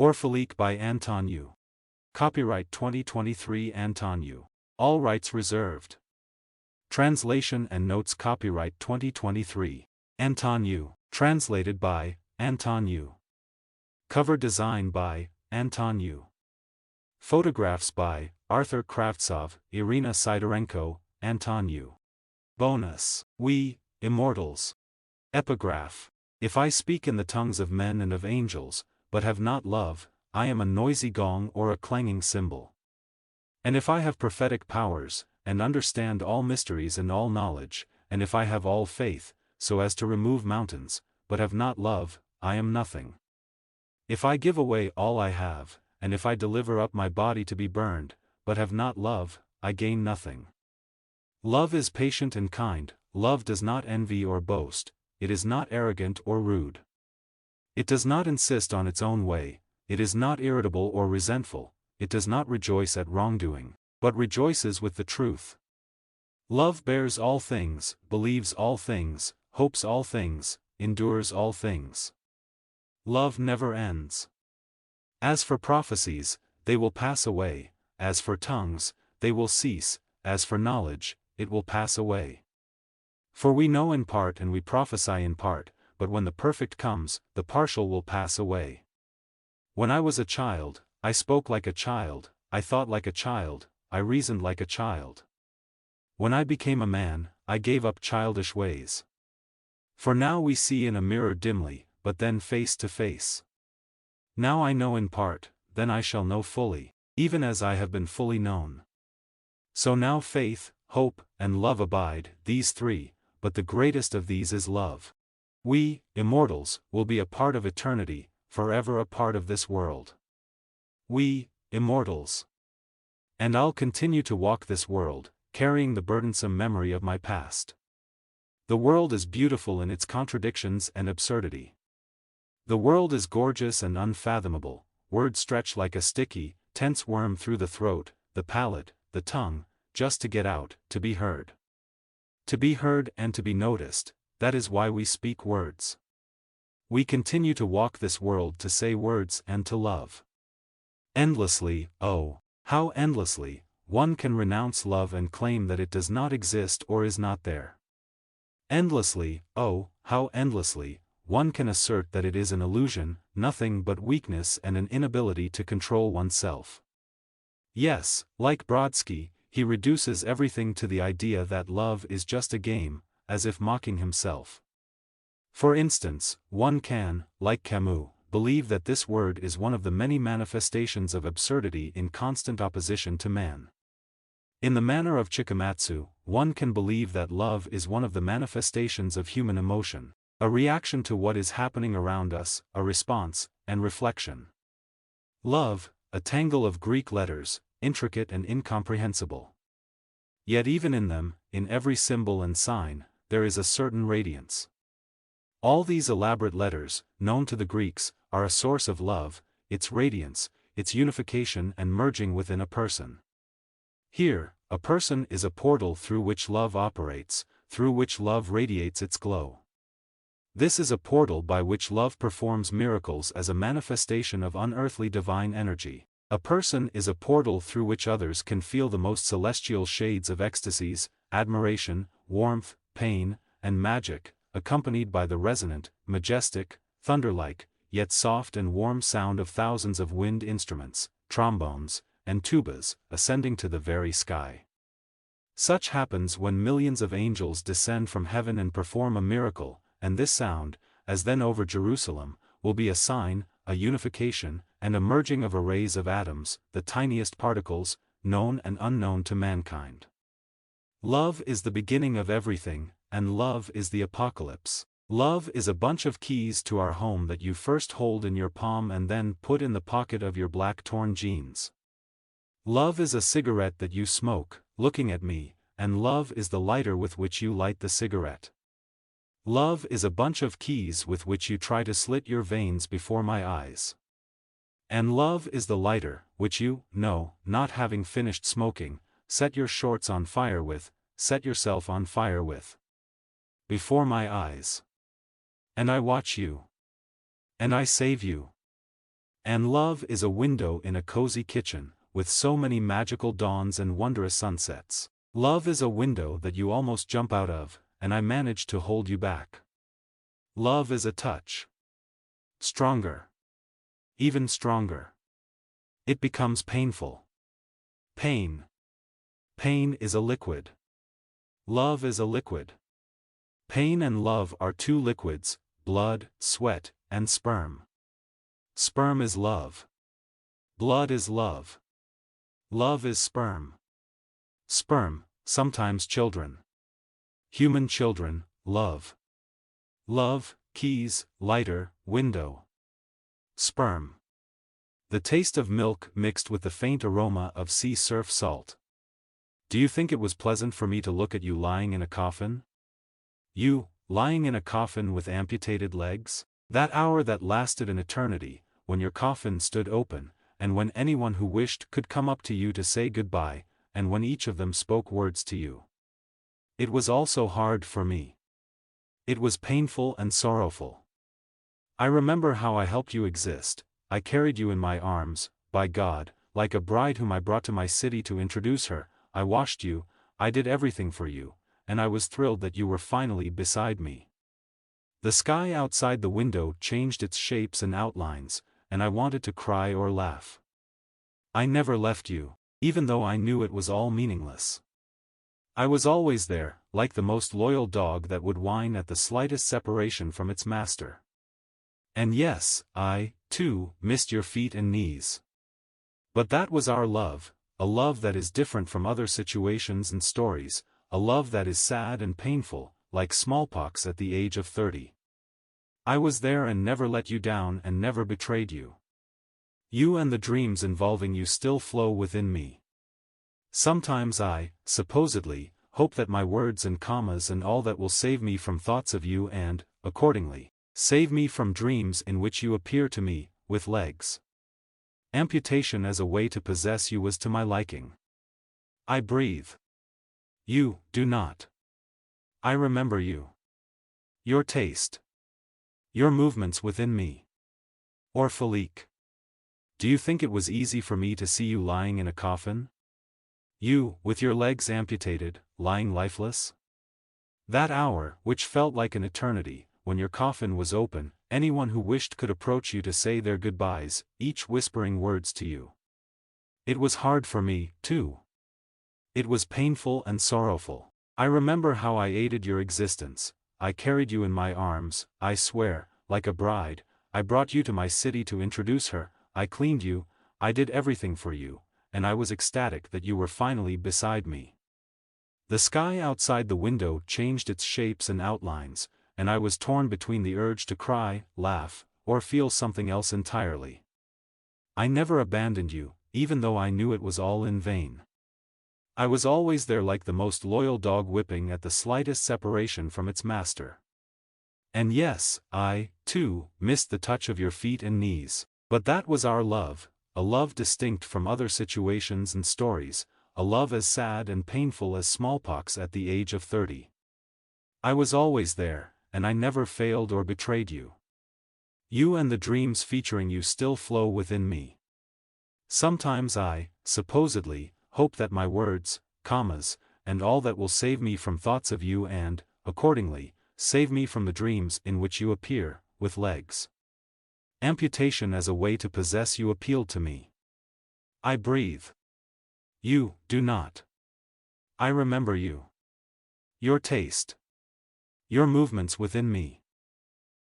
Orphatique by Anton Yu. Copyright 2023 Anton Yu. All rights reserved. Translation and notes copyright 2023. Anton Yu. Translated by Anton Yu. Cover design by Anton Yu. Photographs by Arthur Kravtsov, Irina Sidorenko, Anton Yu. Bonus. We, Immortals. Epigraph. If I speak in the tongues of men and of angels, but have not love, I am a noisy gong or a clanging cymbal. And if I have prophetic powers, and understand all mysteries and all knowledge, and if I have all faith, so as to remove mountains, but have not love, I am nothing. If I give away all I have, and if I deliver up my body to be burned, but have not love, I gain nothing. Love is patient and kind, love does not envy or boast, it is not arrogant or rude. It does not insist on its own way, it is not irritable or resentful, it does not rejoice at wrongdoing, but rejoices with the truth. Love bears all things, believes all things, hopes all things, endures all things. Love never ends. As for prophecies, they will pass away, as for tongues, they will cease, as for knowledge, it will pass away. For we know in part and we prophesy in part, but when the perfect comes, the partial will pass away. When I was a child, I spoke like a child, I thought like a child, I reasoned like a child. When I became a man, I gave up childish ways. For now we see in a mirror dimly, but then face to face. Now I know in part, then I shall know fully, even as I have been fully known. So now faith, hope, and love abide, these three, but the greatest of these is love. We, immortals, will be a part of eternity, forever a part of this world. We, immortals. And I'll continue to walk this world, carrying the burdensome memory of my past. The world is beautiful in its contradictions and absurdity. The world is gorgeous and unfathomable, words stretch like a sticky, tense worm through the throat, the palate, the tongue, just to get out, to be heard. To be heard and to be noticed, that is why we speak words. We continue to walk this world to say words and to love. Endlessly, oh, how endlessly, one can renounce love and claim that it does not exist or is not there. Endlessly, oh, how endlessly, one can assert that it is an illusion, nothing but weakness and an inability to control oneself. Yes, like Brodsky, he reduces everything to the idea that love is just a game, as if mocking himself. For instance, one can, like Camus, believe that this word is one of the many manifestations of absurdity in constant opposition to man. In the manner of Chikamatsu, one can believe that love is one of the manifestations of human emotion, a reaction to what is happening around us, a response, and reflection. Love, a tangle of Greek letters, intricate and incomprehensible. Yet even in them, in every symbol and sign, there is a certain radiance. All these elaborate letters, known to the Greeks, are a source of love, its radiance, its unification and merging within a person. Here, a person is a portal through which love operates, through which love radiates its glow. This is a portal by which love performs miracles as a manifestation of unearthly divine energy. A person is a portal through which others can feel the most celestial shades of ecstasies, admiration, warmth, pain, and magic, accompanied by the resonant, majestic, thunder-like, yet soft and warm sound of thousands of wind instruments, trombones, and tubas, ascending to the very sky. Such happens when millions of angels descend from heaven and perform a miracle, and this sound, as then over Jerusalem, will be a sign, a unification, and a merging of arrays of atoms, the tiniest particles, known and unknown to mankind. Love is the beginning of everything, and love is the apocalypse. Love is a bunch of keys to our home that you first hold in your palm and then put in the pocket of your black torn jeans. Love is a cigarette that you smoke, looking at me, and love is the lighter with which you light the cigarette. Love is a bunch of keys with which you try to slit your veins before my eyes. And love is the lighter, which you, no, not having finished smoking, set your shorts on fire with, set yourself on fire with. Before my eyes. And I watch you. And I save you. And love is a window in a cozy kitchen, with so many magical dawns and wondrous sunsets. Love is a window that you almost jump out of, and I manage to hold you back. Love is a touch. Stronger. Even stronger. It becomes painful. Pain. Pain is a liquid. Love is a liquid. Pain and love are two liquids, blood, sweat, and sperm. Sperm is love. Blood is love. Love is sperm. Sperm, sometimes children. Human children, love. Love, keys, lighter, window. Sperm. The taste of milk mixed with the faint aroma of sea surf salt. Do you think it was pleasant for me to look at you lying in a coffin? You, lying in a coffin with amputated legs? That hour that lasted an eternity, when your coffin stood open, and when anyone who wished could come up to you to say goodbye, and when each of them spoke words to you. It was also hard for me. It was painful and sorrowful. I remember how I helped you exist. I carried you in my arms, by God, like a bride whom I brought to my city to introduce her. I washed you, I did everything for you, and I was thrilled that you were finally beside me. The sky outside the window changed its shapes and outlines, and I wanted to cry or laugh. I never left you, even though I knew it was all meaningless. I was always there, like the most loyal dog that would whine at the slightest separation from its master. And yes, I, too, missed your feet and knees. But that was our love, a love that is different from other situations and stories, a love that is sad and painful, like smallpox at the age of 30. I was there and never let you down and never betrayed you. You and the dreams involving you still flow within me. Sometimes I, supposedly, hope that my words and commas and all that will save me from thoughts of you and, accordingly, save me from dreams in which you appear to me, with legs. Amputation as a way to possess you was to my liking. I breathe. You do not. I remember you. Your taste. Your movements within me. Orphalique. Do you think it was easy for me to see you lying in a coffin? You, with your legs amputated, lying lifeless? That hour, which felt like an eternity, when your coffin was open, anyone who wished could approach you to say their goodbyes, each whispering words to you. It was hard for me, too. It was painful and sorrowful. I remember how I aided your existence. I carried you in my arms, I swear, like a bride. I brought you to my city to introduce her. I cleaned you, I did everything for you, and I was ecstatic that you were finally beside me. The sky outside the window changed its shapes and outlines, and I was torn between the urge to cry, laugh, or feel something else entirely. I never abandoned you, even though I knew it was all in vain. I was always there like the most loyal dog whipping at the slightest separation from its master. And yes, I, too, missed the touch of your feet and knees. But that was our love, a love distinct from other situations and stories, a love as sad and painful as smallpox at the age of 30. I was always there, and I never failed or betrayed you. You and the dreams featuring you still flow within me. Sometimes I, supposedly, hope that my words, commas, and all that will save me from thoughts of you and, accordingly, save me from the dreams in which you appear, with legs. Amputation as a way to possess you appealed to me. I breathe. You do not. I remember you. Your taste. Your movements within me.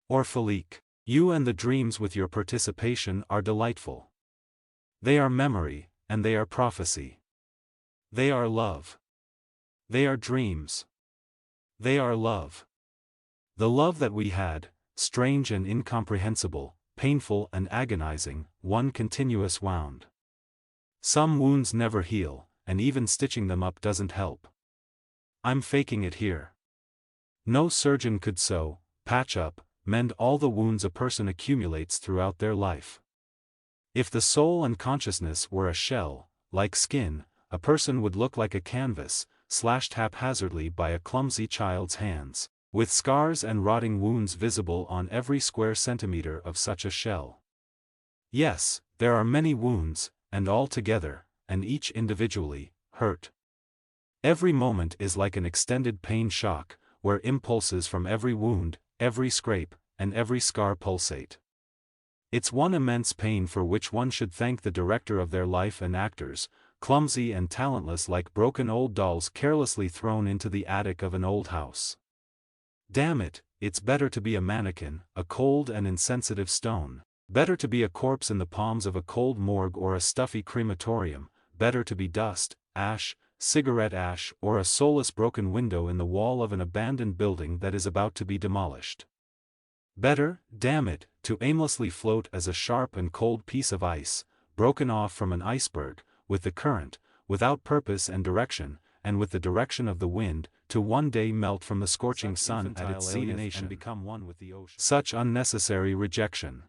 Orphalique. You and the dreams with your participation are delightful. They are memory, and they are prophecy. They are love. They are dreams. They are love. The love that we had, strange and incomprehensible, painful and agonizing, one continuous wound. Some wounds never heal, and even stitching them up doesn't help. I'm faking it here. No surgeon could sew, patch up, mend all the wounds a person accumulates throughout their life. If the soul and consciousness were a shell, like skin, a person would look like a canvas, slashed haphazardly by a clumsy child's hands, with scars and rotting wounds visible on every square centimeter of such a shell. Yes, there are many wounds, and all together, and each individually, hurt. Every moment is like an extended pain shock, where impulses from every wound, every scrape, and every scar pulsate. It's one immense pain for which one should thank the director of their life and actors, clumsy and talentless like broken old dolls carelessly thrown into the attic of an old house. Damn it, it's better to be a mannequin, a cold and insensitive stone. Better to be a corpse in the palms of a cold morgue or a stuffy crematorium, better to be dust, ash, cigarette ash or a soulless broken window in the wall of an abandoned building that is about to be demolished. Better, damn it, to aimlessly float as a sharp and cold piece of ice, broken off from an iceberg, with the current, without purpose and direction, and with the direction of the wind, to one day melt from the scorching sun at its alienation and become one with the ocean. Such unnecessary rejection.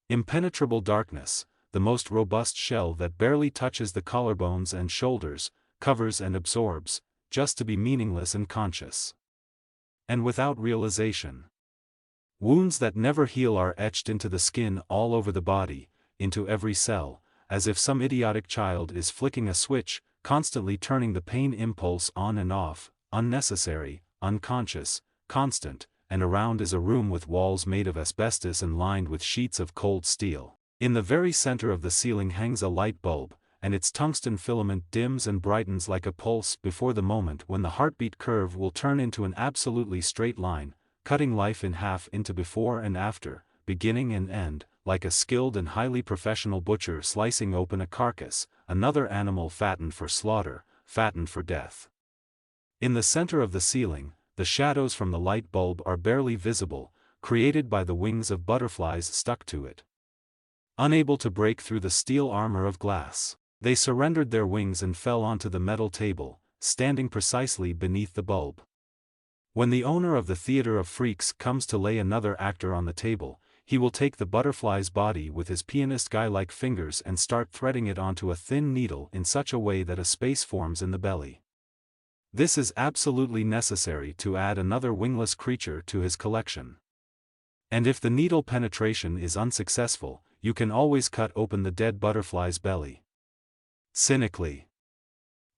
Impenetrable darkness, the most robust shell that barely touches the collarbones and shoulders, covers and absorbs, just to be meaningless and conscious. And without realization. Wounds that never heal are etched into the skin all over the body, into every cell, as if some idiotic child is flicking a switch, constantly turning the pain impulse on and off, unnecessary, unconscious, constant, and around is a room with walls made of asbestos and lined with sheets of cold steel. In the very center of the ceiling hangs a light bulb, and its tungsten filament dims and brightens like a pulse before the moment when the heartbeat curve will turn into an absolutely straight line, cutting life in half into before and after, beginning and end, like a skilled and highly professional butcher slicing open a carcass, another animal fattened for slaughter, fattened for death. In the center of the ceiling, the shadows from the light bulb are barely visible, created by the wings of butterflies stuck to it. Unable to break through the steel armor of glass, they surrendered their wings and fell onto the metal table, standing precisely beneath the bulb. When the owner of the theater of freaks comes to lay another actor on the table, he will take the butterfly's body with his pianist guy-like fingers and start threading it onto a thin needle in such a way that a space forms in the belly. This is absolutely necessary to add another wingless creature to his collection. And if the needle penetration is unsuccessful, you can always cut open the dead butterfly's belly. Cynically.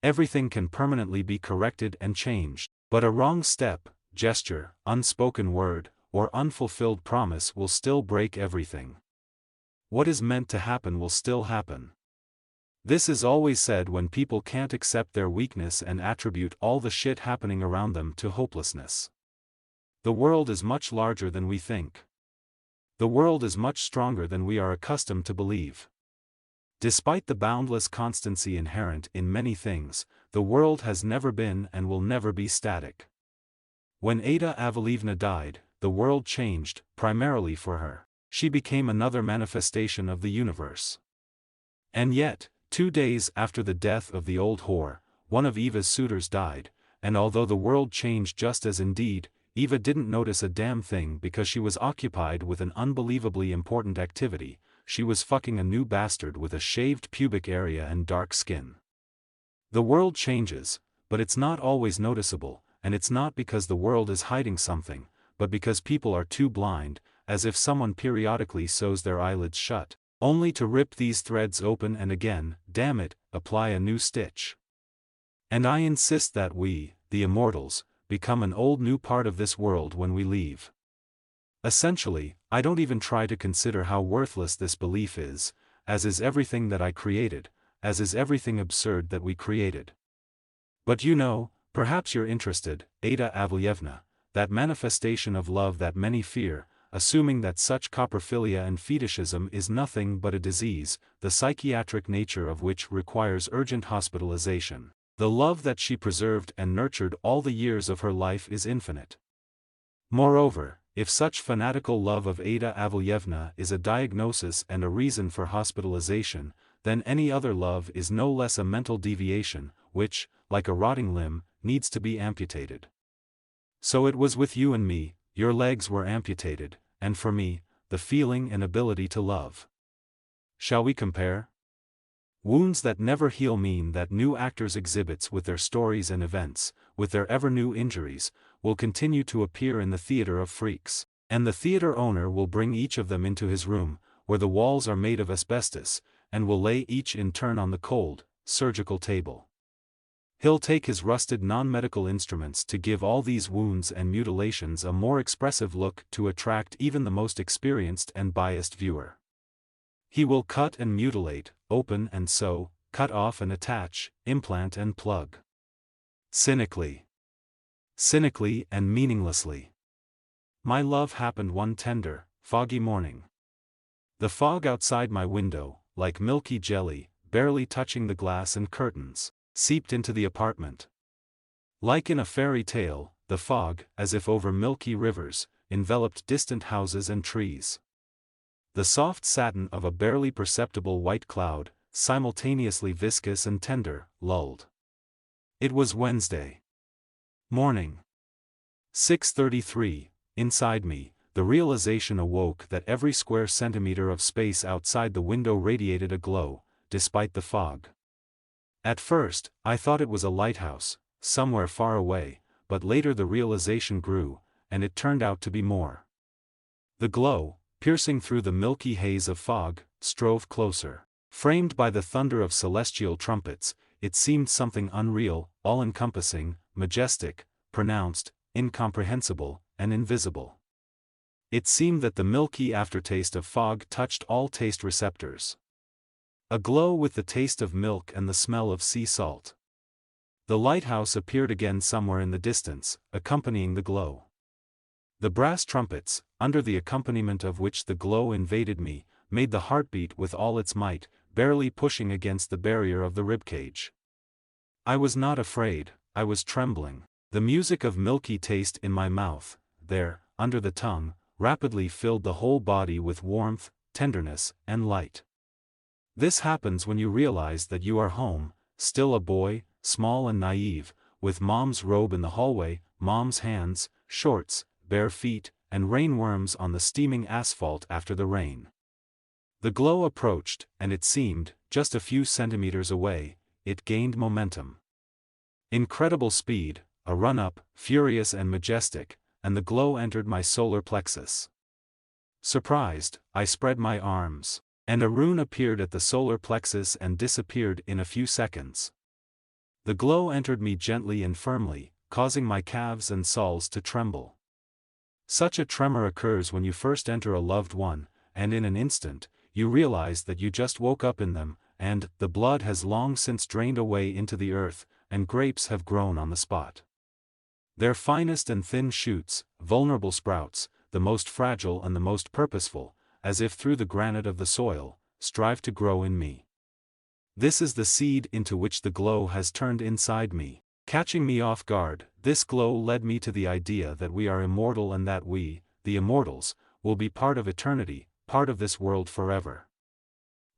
Everything can permanently be corrected and changed, but a wrong step, gesture, unspoken word, or unfulfilled promise will still break everything. What is meant to happen will still happen. This is always said when people can't accept their weakness and attribute all the shit happening around them to hopelessness. The world is much larger than we think. The world is much stronger than we are accustomed to believe. Despite the boundless constancy inherent in many things, the world has never been and will never be static. When Ada Avalievna died, the world changed, primarily for her. She became another manifestation of the universe. And yet, 2 days after the death of the old whore, one of Eva's suitors died, and although the world changed just as indeed, Eva didn't notice a damn thing because she was occupied with an unbelievably important activity. She was fucking a new bastard with a shaved pubic area and dark skin. The world changes, but it's not always noticeable, and it's not because the world is hiding something, but because people are too blind, as if someone periodically sews their eyelids shut, only to rip these threads open and again, damn it, apply a new stitch. And I insist that we, the Immortals, become an old new part of this world when we leave. Essentially, I don't even try to consider how worthless this belief is, as is everything that I created, as is everything absurd that we created. But you know, perhaps you're interested, Ada Avalievna, that manifestation of love that many fear, assuming that such coprophilia and fetishism is nothing but a disease, the psychiatric nature of which requires urgent hospitalization. The love that she preserved and nurtured all the years of her life is infinite. Moreover, if such fanatical love of Ada Avalievna is a diagnosis and a reason for hospitalization, then any other love is no less a mental deviation, which, like a rotting limb, needs to be amputated. So it was with you and me, your legs were amputated, and for me, the feeling and ability to love. Shall we compare? Wounds that never heal mean that new actors' exhibits with their stories and events, with their ever-new injuries, will continue to appear in the theater of freaks, and the theater owner will bring each of them into his room, where the walls are made of asbestos, and will lay each in turn on the cold, surgical table. He'll take his rusted non-medical instruments to give all these wounds and mutilations a more expressive look to attract even the most experienced and biased viewer. He will cut and mutilate, open and sew, cut off and attach, implant and plug. Cynically and meaninglessly. My love happened one tender, foggy morning. The fog outside my window, like milky jelly, barely touching the glass and curtains, seeped into the apartment. Like in a fairy tale, the fog, as if over milky rivers, enveloped distant houses and trees. The soft satin of a barely perceptible white cloud, simultaneously viscous and tender, lulled. It was Wednesday morning. 6:33, inside me, the realization awoke that every square centimeter of space outside the window radiated a glow, despite the fog. At first, I thought it was a lighthouse, somewhere far away, but later the realization grew, and it turned out to be more. The glow, piercing through the milky haze of fog, strove closer. Framed by the thunder of celestial trumpets, it seemed something unreal, all-encompassing, majestic, pronounced, incomprehensible, and invisible. It seemed that the milky aftertaste of fog touched all taste receptors. Aglow with the taste of milk and the smell of sea salt. The lighthouse appeared again somewhere in the distance, accompanying the glow. The brass trumpets, under the accompaniment of which the glow invaded me, made the heartbeat with all its might, barely pushing against the barrier of the ribcage. I was not afraid, I was trembling. The music of milky taste in my mouth, there, under the tongue, rapidly filled the whole body with warmth, tenderness, and light. This happens when you realize that you are home, still a boy, small and naive, with mom's robe in the hallway, mom's hands, shorts, bare feet, and rainworms on the steaming asphalt after the rain. The glow approached, and it seemed, just a few centimeters away, it gained momentum. Incredible speed, a run-up, furious and majestic, and the glow entered my solar plexus. Surprised, I spread my arms, and a rune appeared at the solar plexus and disappeared in a few seconds. The glow entered me gently and firmly, causing my calves and soles to tremble. Such a tremor occurs when you first enter a loved one, and in an instant, you realize that you just woke up in them, and the blood has long since drained away into the earth, and grapes have grown on the spot. Their finest and thin shoots, vulnerable sprouts, the most fragile and the most purposeful, as if through the granite of the soil, strive to grow in me. This is the seed into which the glow has turned inside me. Catching me off guard, this glow led me to the idea that we are immortal and that we, the immortals, will be part of eternity, part of this world forever.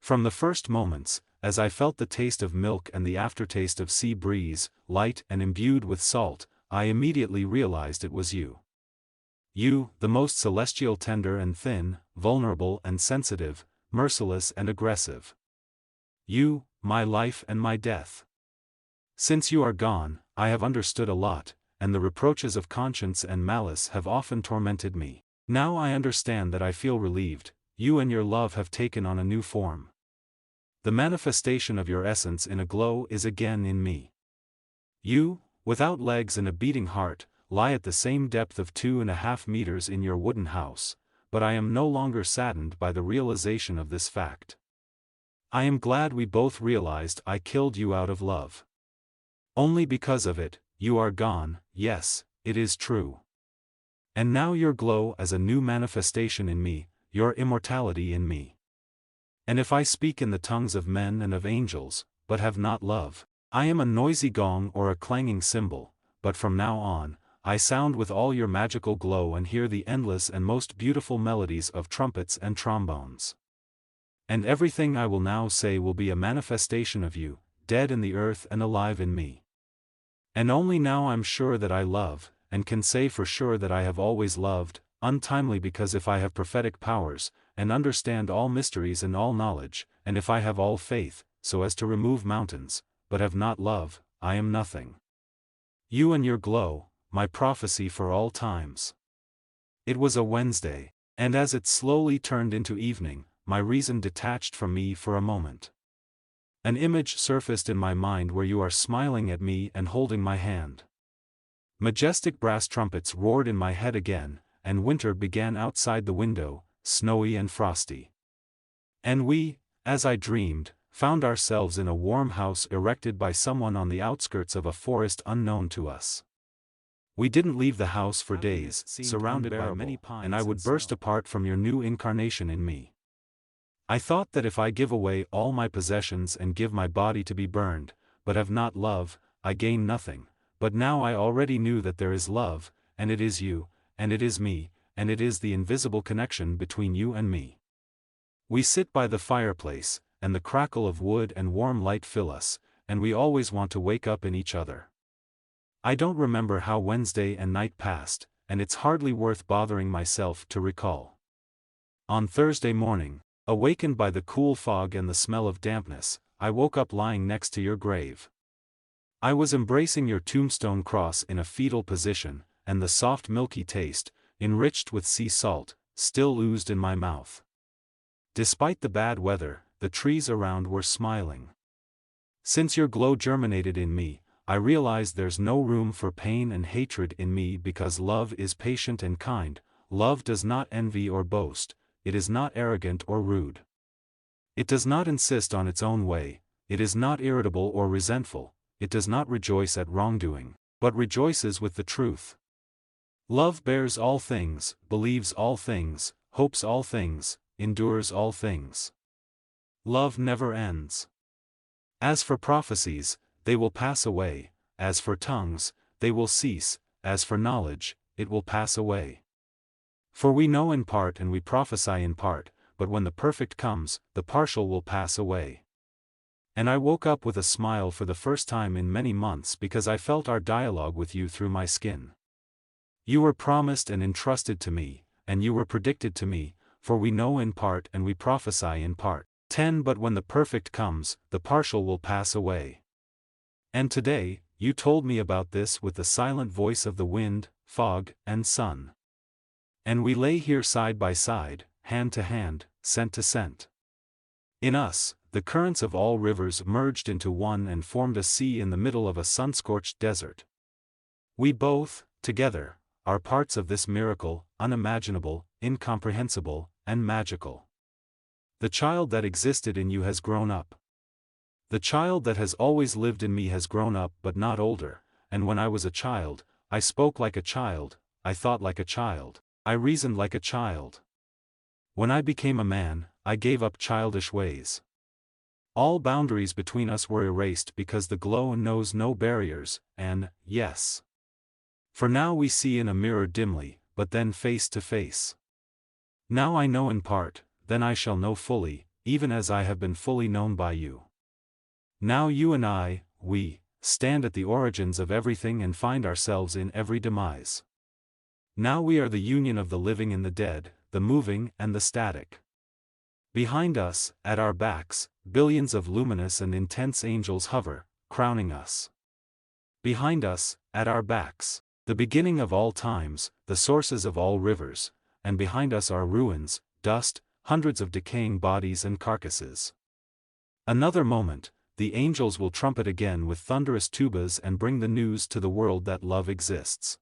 From the first moments, as I felt the taste of milk and the aftertaste of sea breeze, light and imbued with salt, I immediately realized it was you. You, the most celestial, tender and thin, vulnerable and sensitive, merciless and aggressive. You, my life and my death. Since you are gone, I have understood a lot, and the reproaches of conscience and malice have often tormented me. Now I understand that I feel relieved. You and your love have taken on a new form. The manifestation of your essence in a glow is again in me. You, without legs and a beating heart, lie at the same depth of 2.5 meters in your wooden house, but I am no longer saddened by the realization of this fact. I am glad we both realized I killed you out of love. Only because of it, you are gone. Yes, it is true. And now your glow as a new manifestation in me, your immortality in me. And if I speak in the tongues of men and of angels, but have not love, I am a noisy gong or a clanging cymbal, but from now on, I sound with all your magical glow and hear the endless and most beautiful melodies of trumpets and trombones. And everything I will now say will be a manifestation of you, dead in the earth and alive in me. And only now I'm sure that I love, and can say for sure that I have always loved, untimely, because if I have prophetic powers, and understand all mysteries and all knowledge, and if I have all faith, so as to remove mountains, but have not love, I am nothing. You and your glow, my prophecy for all times. It was a Wednesday, and as it slowly turned into evening, my reason detached from me for a moment. An image surfaced in my mind where you are smiling at me and holding my hand. Majestic brass trumpets roared in my head again, and winter began outside the window, snowy and frosty. And we, as I dreamed, found ourselves in a warm house erected by someone on the outskirts of a forest unknown to us. We didn't leave the house for days, surrounded by many pines, and I would burst apart from your new incarnation in me. I thought that if I give away all my possessions and give my body to be burned, but have not love, I gain nothing, but now I already knew that there is love, and it is you, and it is me, and it is the invisible connection between you and me. We sit by the fireplace, and the crackle of wood and warm light fill us, and we always want to wake up in each other. I don't remember how Wednesday and night passed, and it's hardly worth bothering myself to recall. On Thursday morning, awakened by the cool fog and the smell of dampness, I woke up lying next to your grave. I was embracing your tombstone cross in a fetal position, and the soft milky taste, enriched with sea salt, still oozed in my mouth. Despite the bad weather, the trees around were smiling. Since your glow germinated in me, I realized there's no room for pain and hatred in me because love is patient and kind, love does not envy or boast, it is not arrogant or rude. It does not insist on its own way, it is not irritable or resentful, it does not rejoice at wrongdoing, but rejoices with the truth. Love bears all things, believes all things, hopes all things, endures all things. Love never ends. As for prophecies, they will pass away, as for tongues, they will cease, as for knowledge, it will pass away. For we know in part and we prophesy in part, but when the perfect comes, the partial will pass away. And I woke up with a smile for the first time in many months because I felt our dialogue with you through my skin. You were promised and entrusted to me, and you were predicted to me, for we know in part and we prophesy in part. 10 But when the perfect comes, the partial will pass away. And today, you told me about this with the silent voice of the wind, fog, and sun. And we lay here side by side, hand to hand, scent to scent. In us, the currents of all rivers merged into one and formed a sea in the middle of a sun-scorched desert. We both, together, are parts of this miracle, unimaginable, incomprehensible, and magical. The child that existed in you has grown up. The child that has always lived in me has grown up but not older, and when I was a child, I spoke like a child, I thought like a child, I reasoned like a child. When I became a man, I gave up childish ways. All boundaries between us were erased because the glow knows no barriers, and, yes. For now we see in a mirror dimly, but then face to face. Now I know in part, then I shall know fully, even as I have been fully known by you. Now you and I, we, stand at the origins of everything and find ourselves in every demise. Now we are the union of the living and the dead, the moving and the static. Behind us, at our backs, billions of luminous and intense angels hover, crowning us. Behind us, at our backs, the beginning of all times, the sources of all rivers, and behind us are ruins, dust, hundreds of decaying bodies and carcasses. Another moment, the angels will trumpet again with thunderous tubas and bring the news to the world that love exists.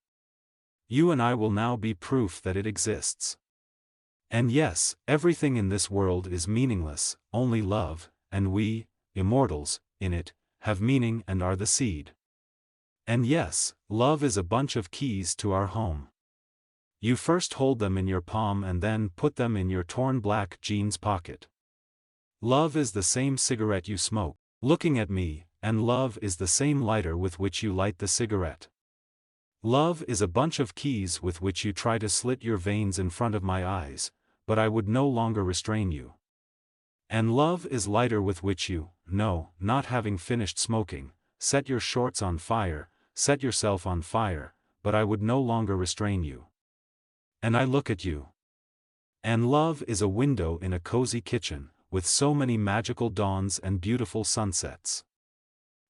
You and I will now be proof that it exists. And yes, everything in this world is meaningless, only love, and we, immortals, in it, have meaning and are the seed. And yes, love is a bunch of keys to our home. You first hold them in your palm and then put them in your torn black jeans pocket. Love is the same cigarette you smoke, looking at me, and love is the same lighter with which you light the cigarette. Love is a bunch of keys with which you try to slit your veins in front of my eyes, but I would no longer restrain you. And love is lighter with which you, no, not having finished smoking, set your shorts on fire, set yourself on fire, but I would no longer restrain you. And I look at you. And love is a window in a cozy kitchen, with so many magical dawns and beautiful sunsets.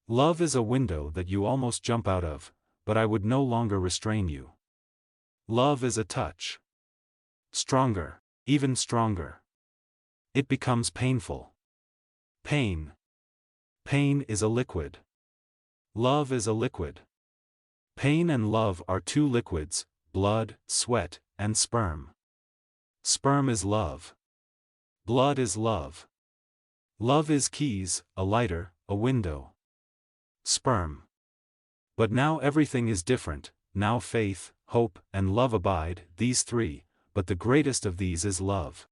Love is a window that you almost jump out of, but I would no longer restrain you. Love is a touch. Stronger, even stronger. it becomes painful. Pain. Pain is a liquid. Love is a liquid. Pain and love are two liquids, blood, sweat, and sperm. Sperm is love. Blood is love. Love is keys, a lighter, a window. Sperm. But now everything is different, now faith, hope, and love abide, these three, but the greatest of these is love.